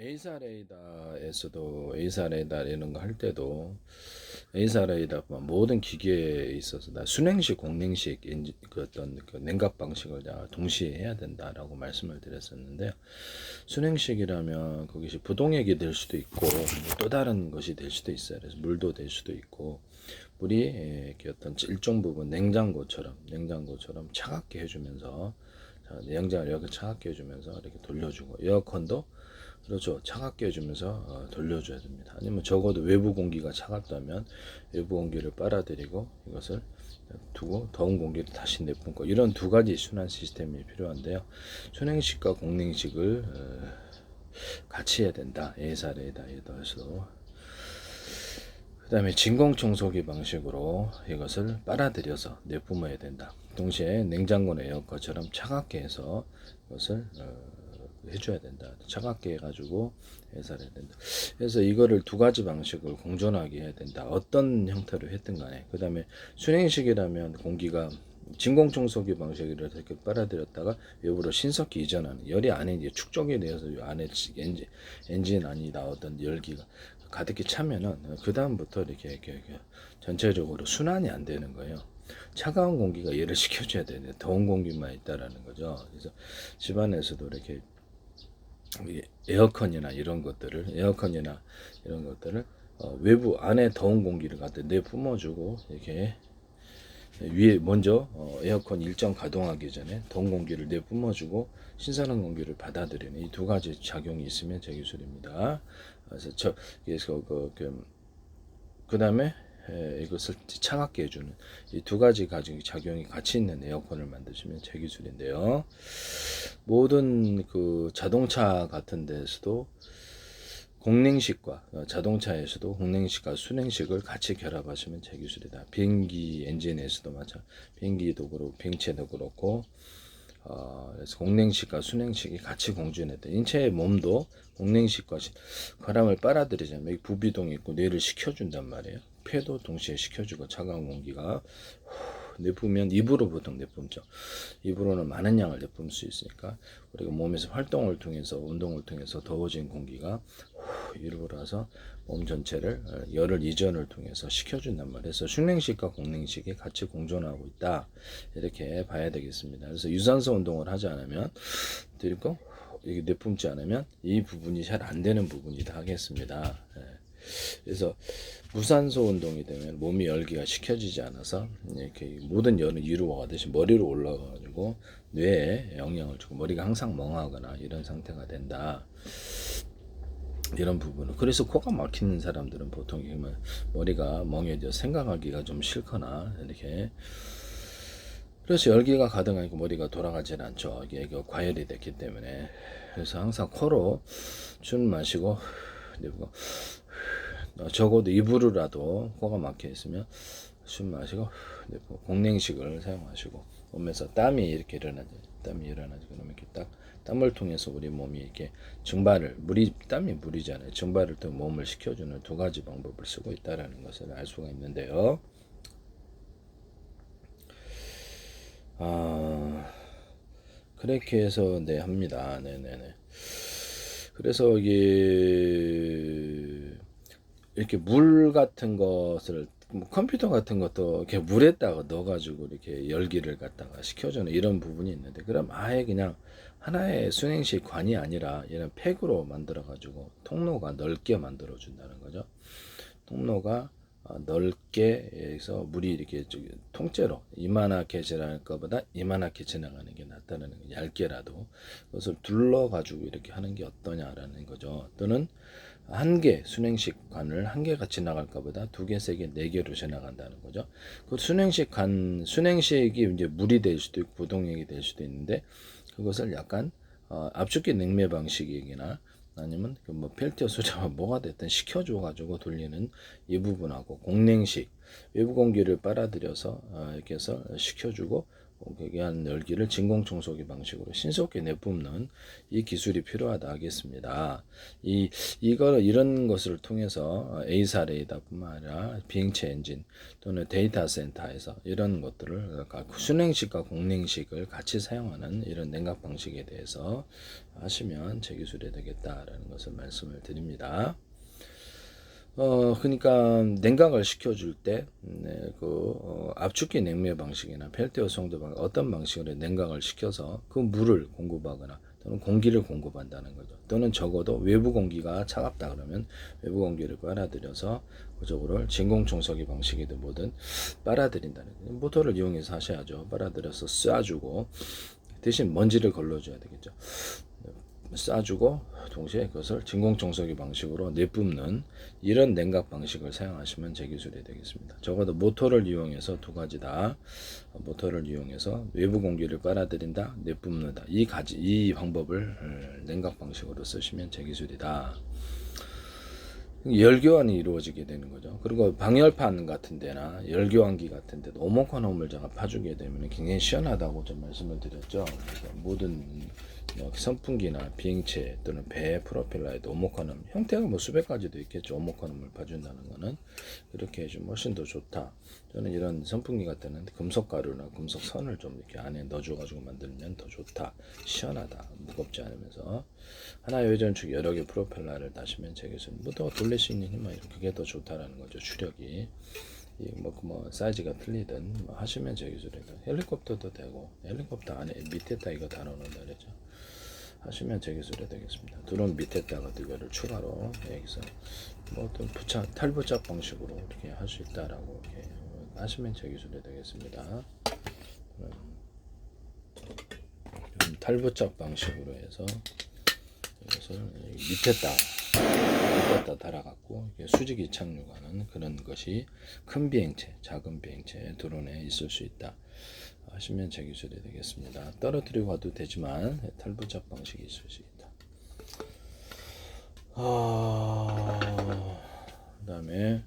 에이사 레이더에서도 에이사 레이더 이런 거 할 때도 에이사 레이더 모든 기계에 있어서 다 순행식, 공냉식 그 어떤 그 냉각 방식을 다 동시에 해야 된다라고 말씀을 드렸었는데요. 순행식이라면 그것이 부동액이 될 수도 있고 또 다른 것이 될 수도 있어요. 그래서 물도 될 수도 있고 물이 이렇게 어떤 일정 부분 냉장고처럼 차갑게 해주면서 냉장을 이렇게 차갑게 해주면서 이렇게 돌려주고 에어컨도 그렇죠. 차갑게 해주면서 돌려줘야 됩니다. 아니면 적어도 외부 공기가 차갑다면 외부 공기를 빨아들이고 이것을 두고 더운 공기를 다시 내뿜고 이런 두 가지 순환 시스템이 필요한데요. 순행식과 공냉식을 같이 해야 된다. 에이사레이더에서도. 그 다음에 진공청소기 방식으로 이것을 빨아들여서 내뿜어야 된다. 동시에 냉장고나 에어컨처럼 차갑게 해서 이것을 해줘야 된다. 차갑게 해가지고 해서를 해야 된다. 그래서 이거를 두 가지 방식을 공존하게 해야 된다. 어떤 형태로 했든 간에. 그 다음에 순행식이라면 공기가 진공청소기 방식으로 이렇게 빨아들였다가 외부로 신속히 이전하는 열이 안에 이제 축적이 되어서 안에 엔진 안이 나오던 열기가 가득히 차면은 그 다음부터 이렇게 전체적으로 순환이 안 되는 거예요. 차가운 공기가 열을 식혀줘야 되는데 더운 공기만 있다라는 거죠. 그래서 집안에서도 이렇게 에어컨이나 이런 것들을 외부 안에 더운 공기를 갖다 내뿜어주고 이렇게 위에 먼저 에어컨 일정 가동하기 전에 더운 공기를 내뿜어주고 신선한 공기를 받아들이는 이 두 가지 작용이 있으면 제 기술입니다. 그래서 그 다음에 이것을 차갑게 해주는 이 두 가지 작용이 같이 있는 에어컨을 만드시면 제 기술인데요. 모든 그 자동차 같은 데서도 공냉식과 자동차에서도 공냉식과 순행식을 같이 결합하시면 제 기술이다. 비행기 엔진에서도 비행기도 그렇고 비행체도 그렇고 그래서 공냉식과 순행식이 같이 공존했다. 인체의 몸도 공냉식과 바람을 빨아들이자면 부비동이 있고 뇌를 식혀준단 말이에요. 폐도 동시에 식혀주고 차가운 공기가 내뿜으면 입으로 보통 내뿜죠. 입으로는 많은 양을 내뿜을 수 있으니까 우리가 몸에서 활동을 통해서 운동을 통해서 더워진 공기가 이로 와서 몸 전체를 열을 이전을 통해서 식혀준단 말이에요. 그래서 순행식과 공냉식이 같이 공존하고 있다. 이렇게 봐야 되겠습니다. 그래서 유산소 운동을 하지 않으면 그리고 이게 내뿜지 않으면 이 부분이 잘 안 되는 부분이다 하겠습니다. 그래서 무산소 운동이 되면 몸이 열기가 식혀지지 않아서 이렇게 모든 열은 이루어가듯이 머리로 올라가가지고 뇌에 영향을 주고 머리가 항상 멍하거나 이런 상태가 된다. 이런 부분은 그래서 코가 막히는 사람들은 보통 머리가 멍해져 생각하기가 좀 싫거나 이렇게 그래서 열기가 가득하니까 머리가 돌아가질 않죠. 이게 과열이 됐기 때문에 그래서 항상 코로 숨 마시고 내고 적어도 입으로라도 코가 막혀 있으면 숨 마시고 내고 공냉식을 사용하시고 몸에서 땀이 이렇게 일어나죠. 땀이 일어나죠. 그러면 이렇게 딱 땀을 통해서 우리 몸이 이렇게 땀이 물이잖아요. 증발을 통해 몸을 식혀주는 두 가지 방법을 쓰고 있다라는 것을 알 수가 있는데요. 그렇게 해서 합니다. 네네네. 그래서 이게 이렇게 물 같은 것을 컴퓨터 같은 것도 이렇게 물에다가 넣어가지고 이렇게 열기를 갖다가 식혀주는 이런 부분이 있는데 그럼 아예 그냥 하나의 순행식 관이 아니라 이런 팩으로 만들어가지고 통로가 넓게 만들어 준다는 거죠. 통로가 넓게 해서 물이 이렇게 통째로 이만하게 지나갈 것보다 이만하게 지나가는 게 낫다는 거 얇게라도 그것을 둘러가지고 이렇게 하는 게 어떠냐라는 거죠. 또는 한 개 순행식 관을 한 개가 지나갈 것보다 두 개, 세 개, 네 개로 지나간다는 거죠. 그 순행식이 이제 물이 될 수도 있고 부동액이 될 수도 있는데 그것을 약간 압축기 냉매 방식이나 아니면 뭐 펠티어 수자가 뭐가 됐든 식혀줘 가지고 돌리는 이 부분하고 공냉식 외부 공기를 빨아들여서 이렇게 해서 식혀주고 공기한 열기를 진공청소기 방식으로 신속히 내뿜는 이 기술이 필요하다 하겠습니다. 이런 것을 통해서 A사 레이더뿐만 아니라 비행체 엔진 또는 데이터 센터에서 이런 것들을 순행식과 공냉식을 같이 사용하는 이런 냉각 방식에 대해서 하시면 제 기술이 되겠다라는 것을 말씀을 드립니다. 그러니까 냉각을 시켜줄 때, 압축기 냉매 방식이나 펠티어 송도 방식, 어떤 방식으로 냉각을 시켜서 그 물을 공급하거나 또는 공기를 공급한다는 거죠. 또는 적어도 외부 공기가 차갑다 그러면 외부 공기를 빨아들여서 그쪽으로 진공청소기 방식이든 뭐든 빨아들인다는 거죠. 모터를 이용해서 하셔야죠. 빨아들여서 쏴주고 대신 먼지를 걸러줘야 되겠죠. 쏴주고 동시에 그것을 진공청소기 방식으로 내뿜는 이런 냉각 방식을 사용하시면 제 기술이 되겠습니다. 적어도 모터를 이용해서 두 가지 다 모터를 이용해서 외부 공기를 빨아들인다, 내뿜는다 이 방법을 냉각 방식으로 쓰시면 제 기술이다. 열교환이 이루어지게 되는 거죠. 그리고 방열판 같은 데나 열교환기 같은 데도 오목한 홈을 제가 파주게 되면 굉장히 시원하다고 좀 말씀을 드렸죠. 그래서 모든 선풍기나 비행체 또는 배 프로펠러에도 오목한 홈 형태가 뭐 수백 가지도 있겠죠. 오목한 홈을 파준다는 거는 이렇게 해주면 훨씬 더 좋다. 저는 이런 선풍기 같은 데는 금속 가루나 금속 선을 좀 이렇게 안에 넣어줘가지고 만들면 더 좋다. 시원하다. 무겁지 않으면서 하나의 회전축 여러 개 프로펠러를 다시면 제게서 뭐더 돌릴 수 있는 힘만 그게 더 좋다라는 거죠. 추력이 뭐 사이즈가 틀리든 뭐 하시면 제 기술이다. 헬리콥터도 되고 헬리콥터 안에 밑에다 이거 달아놓는다 그랬죠. 하시면 제 기술이 되겠습니다. 드론 밑에다가 이거를 추가로 여기서 뭐 어떤 탈부착 방식으로 이렇게 할 수 있다라고 이렇게 하시면 제 기술이 되겠습니다. 탈부착 방식으로 해서 이것을 밑에다 달아갖고 수직이 착륙하는 그런 것이 큰 비행체, 작은 비행체 드론에 있을 수 있다 하시면 제 기술이 되겠습니다. 떨어뜨리고 가도 되지만 탈부착 방식이 있을 수 있다. 그 다음에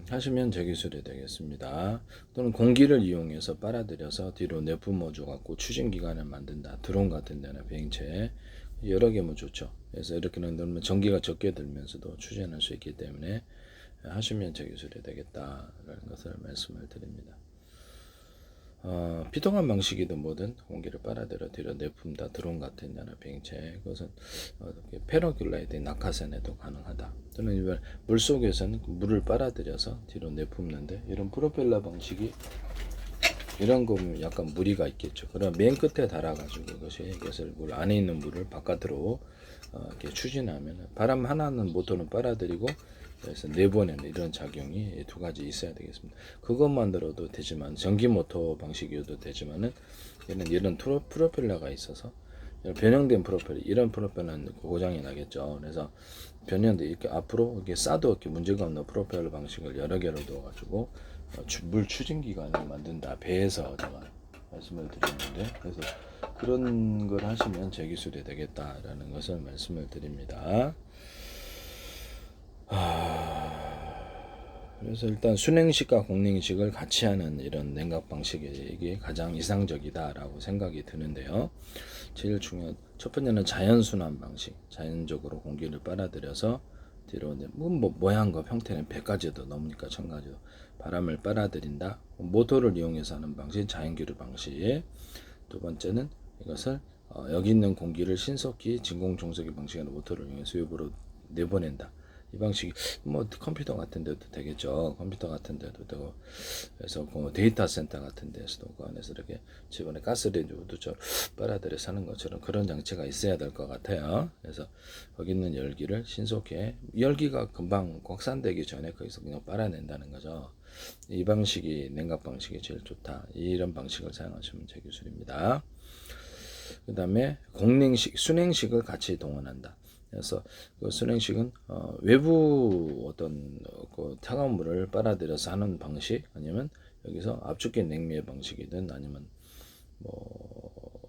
하시면 제 기술이 되겠습니다. 또는 공기를 이용해서 빨아들여서 뒤로 내뿜어줘 갖고 추진 기관을 만든다. 드론 같은 데나 비행체 여러 개면 좋죠. 그래서 이렇게 넣으면 전기가 적게 들면서도 추진할 수 있기 때문에 하시면 제 기술이 되겠다라는 것을 말씀을 드립니다. 피동한 방식이든 뭐든 공기를 빨아들여 뒤로 내뿜다. 드론 같은 데나 비행체 그것은 패러글라이드 낙하산에도 가능하다. 또는 물속에서는 물을 빨아들여서 뒤로 내뿜는데 이런 프로펠러 방식이 이런 거면 약간 무리가 있겠죠. 그럼 맨 끝에 달아가지고 이것을 물 안에 있는 물을 바깥으로 이렇게 추진하면 바람 하나는 모터는 빨아들이고 그래서 내보내는 이런 작용이 두 가지 있어야 되겠습니다. 그것만으로도 되지만 전기 모터 방식이어도 되지만은 얘는 이런 프로펠러가 있어서 변형된 프로펠러 이런 프로펠러는 고장이 나겠죠. 그래서 변형돼 이렇게 앞으로 이렇게 쏴도 이렇게 문제가 없는 프로펠러 방식을 여러 개로 넣어가지고 물 추진 기관을 만든다. 배에서 제가 말씀을 드렸는데 그래서 그런 걸 하시면 제 기술이 되겠다라는 것을 말씀을 드립니다. 그래서 일단 순행식과 공냉식을 같이 하는 이런 냉각 방식이 이게 가장 이상적이다라고 생각이 드는데요. 제일 중요한 첫 번째는 자연순환 방식, 자연적으로 공기를 빨아들여서 뒤로 뭐 모양과 형태는 100가지도 넘으니까 1000가지도 바람을 빨아들인다. 모터를 이용해서 하는 방식, 자연기류 방식. 두 번째는 이것을 여기 있는 공기를 신속히 진공청소기 방식의 모터를 이용해서 외부로 내보낸다. 이 방식이 뭐 컴퓨터 같은 데도 되겠죠. 컴퓨터 같은 데도 되고 그래서 데이터 센터 같은 데서도 그 안에서 이렇게 집안에 가스레인지부터 빨아들여서 하는 것처럼 그런 장치가 있어야 될 것 같아요. 그래서 거기 있는 열기를 신속히 열기가 금방 확산되기 전에 거기서 그냥 빨아낸다는 거죠. 이 방식이 냉각 방식이 제일 좋다. 이런 방식을 사용하시면 제 기술입니다. 그 다음에 공냉식, 순행식을 같이 동원한다. 그래서 그 순행식은 외부 어떤 그 차가운 물을 빨아들여서 하는 방식 아니면 여기서 압축기 냉매 방식이든 아니면 뭐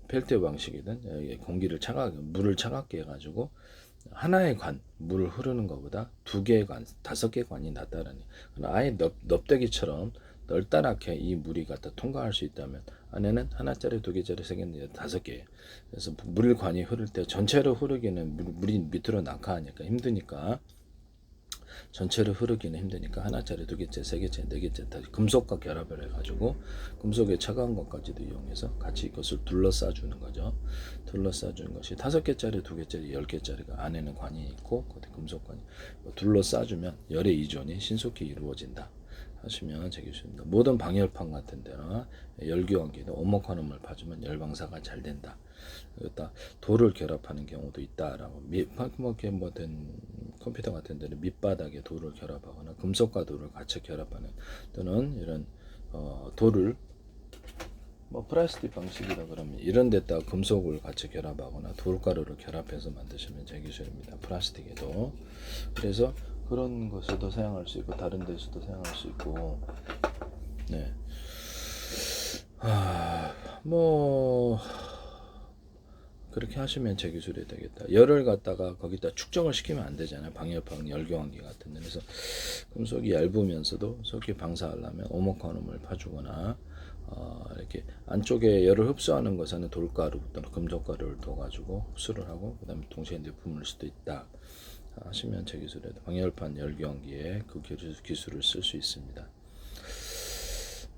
펠티어 방식이든 공기를 물을 차갑게 해가지고 하나의 물을 흐르는 것보다 2개의 관, 5개의 관이 낫다라는 아예 넙대기처럼 널따랗게 이 물이 갖다 통과할 수 있다면 안에는 하나짜리, 2개짜리, 3개인데 5개. 그래서 물관이 흐를 때 전체로 흐르기는 물이 밑으로 낙하하니까 힘드니까 전체를 흐르기는 힘드니까 하나짜리, 두 개째, 세 개째, 네 개째 다 금속과 결합을 해가지고 금속의 차가운 것까지도 이용해서 같이 이것을 둘러싸 주는 거죠. 둘러싸 주는 것이 다섯 개짜리, 두 개짜리, 10개짜리가 안에는 관이 있고 금속관이 둘러싸 주면 열의 이전이 신속히 이루어진다 하시면 되겠습니다. 모든 방열판 같은 데나 열교환기는 오목환음을 봐주면 열방사가 잘 된다. 여기다 돌을 결합하는 경우도 있다라고. 된 컴퓨터 같은 데는 밑바닥에 돌을 결합하거나 금속과 돌을 같이 결합하는, 또는 이런 돌을 플라스틱 방식이라 그러면 이런 데다가 금속을 같이 결합하거나 돌가루를 결합해서 만드시면 제 기술입니다. 플라스틱에도. 그래서 그런 것에도 사용할 수 있고 다른 데서도 사용할 수 있고. 네. 그렇게 하시면 제 기술이 되겠다. 열을 갖다가 거기다 축적을 시키면 안 되잖아요. 방열판 열교환기 같은 데. 그래서 금속이 얇으면서도 속이 방사하려면 오목환음을 파주거나 이렇게 안쪽에 열을 흡수하는 것에는 돌가루 또는 금속가루를 둬가지고 흡수를 하고 그 다음에 동시에 내뿜을 수도 있다 하시면 제 기술에 방열판 열교환기에 그 기술을 쓸 수 있습니다.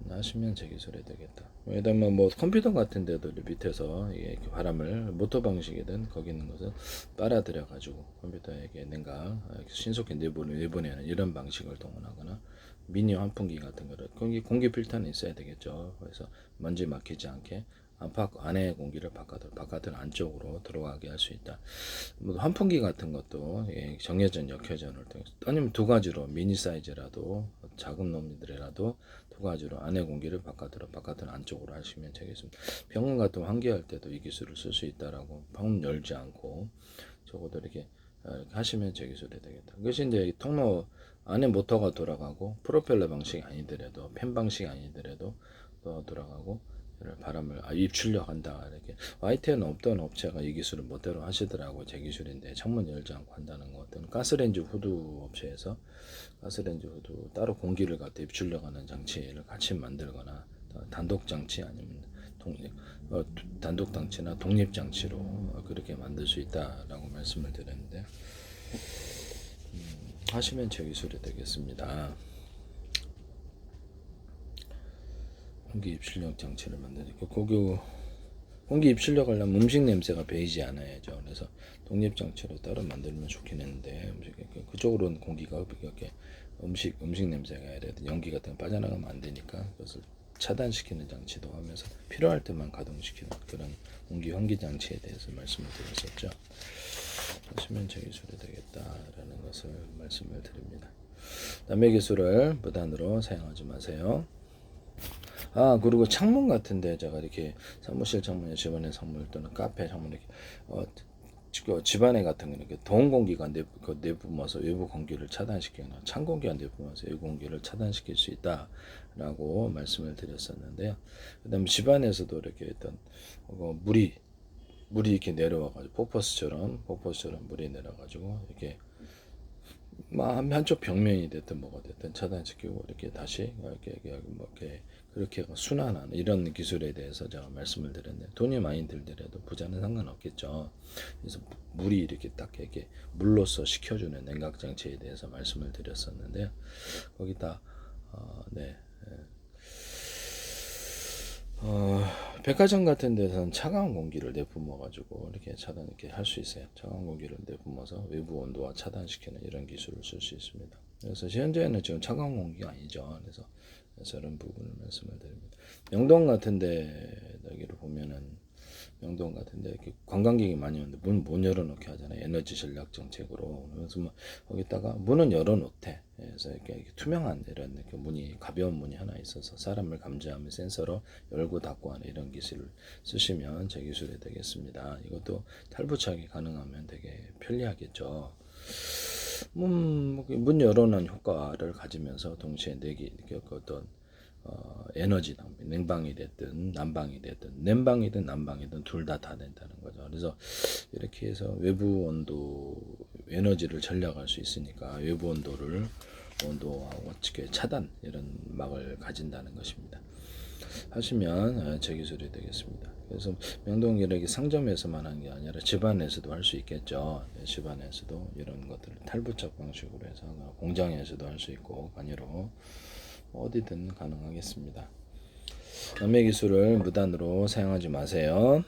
하시면 제 기술이 되겠다. 왜냐면 컴퓨터 같은 데도 밑에서 이게 바람을 모터 방식이든 거기 있는 것을 빨아들여 가지고 컴퓨터에게 냉각 신속히 내보내는 이런 방식을 동원하거나 미니 환풍기 같은 거를 공기 필터는 있어야 되겠죠. 그래서 먼지 막히지 않게 안에 공기를 바깥을 안쪽으로 들어가게 할 수 있다. 환풍기 같은 것도 정회전, 역회전을 통해서, 아니면 두 가지로 미니 사이즈라도 작은 놈들이라도 두 가지로 안에 공기를 바깥을 안쪽으로 하시면 되겠습니다. 병원 같은 환기할 때도 이 기술을 쓸 수 있다라고 방문 열지 않고 적어도 이렇게 하시면 제 기술이 되겠다. 그것이 이제 통로 안에 모터가 돌아가고 프로펠러 방식이 아니더라도 팬 방식이 아니더라도 돌아가고 바람을 입출력 한다. 이렇게 YT에는 없던 업체가 이 기술을 멋대로 하시더라고. 제 기술인데 창문 열지 않고 한다는 것. 또는 가스레인지 후드 업체에서 가스레인지 후드 따로 공기를 갖다 입출력하는 장치를 같이 만들거나 단독 장치 아니면 단독 장치나 독립 장치로 그렇게 만들 수 있다라고 말씀을 드렸는데 하시면 제 기술이 되겠습니다. 공기 입출력 장치를 만드니까 공기 입출력 하려면 음식 냄새가 배이지 않아야죠. 그래서 독립 장치를 따로 만들면 좋긴 했는데 그쪽으로는 공기가 이렇게 음식 냄새가 아니라 연기 같은 거 빠져나가면 안 되니까 그것을 차단시키는 장치도 하면서 필요할 때만 가동시키는 그런 공기 환기 장치에 대해서 말씀을 드렸었죠. 하시면 제 기술이 되겠다라는 것을 말씀을 드립니다. 남의 기술을 무단으로 사용하지 마세요. 그리고 창문 같은데 제가 이렇게 사무실 창문이나 집안의 창문 또는 카페 창문 이렇게 집안에 같은 거는 이렇게 더운 공기가 내뿜어서 외부 공기를 차단시키거나 찬 공기가 내뿜어서 외부 공기를 차단시킬 수 있다라고 말씀을 드렸었는데요. 그다음에 집안에서도 이렇게 어떤 물이 이렇게 내려와가지고 폭포수처럼 물이 내려가지고 이렇게 한쪽 벽면이 됐든 뭐가 됐든 차단시키고 이렇게 다시 이렇게 그렇게 순환하는 이런 기술에 대해서 제가 말씀을 드렸는데 돈이 많이 들더라도 부자는 상관없겠죠. 그래서 물이 이렇게 딱 이렇게 물로써 식혀주는 냉각 장치에 대해서 말씀을 드렸었는데요. 거기다 백화점 같은 데서는 차가운 공기를 내뿜어 가지고 이렇게 차단 이렇게 할 수 있어요. 차가운 공기를 내뿜어서 외부 온도와 차단시키는 이런 기술을 쓸 수 있습니다. 그래서 현재는 지금 차가운 공기가 아니죠. 그래서 이런 부분을 말씀을 드립니다. 명동 같은데 여기를 보면은 명동 같은데 이렇게 관광객이 많이 오는데 문 못 열어놓게 하잖아요. 에너지 전략 정책으로. 그래서 거기다가 문은 열어놓대. 그래서 이렇게 투명한 이런 이렇게 문이 가벼운 문이 하나 있어서 사람을 감지하는 센서로 열고 닫고 하는 이런 기술을 쓰시면 제 기술이 되겠습니다. 이것도 탈부착이 가능하면 되게 편리하겠죠. 문 열어놓은 효과를 가지면서 동시에 내기 어떤 에너지 낭비, 냉방이 됐든 난방이 됐든 냉방이든 난방이든 둘 다 된다는 거죠. 그래서 이렇게 해서 외부 온도 에너지를 절약할 수 있으니까 외부 온도하고 어떻게 차단 이런 막을 가진다는 것입니다. 하시면 제 기술이 되겠습니다. 그래서 명동기력이 상점에서만 한 게 아니라 집안에서도 할 수 있겠죠. 집안에서도 이런 것들을 탈부착 방식으로 해서 공장에서도 할 수 있고 관여로 어디든 가능하겠습니다. 남의 기술을 무단으로 사용하지 마세요.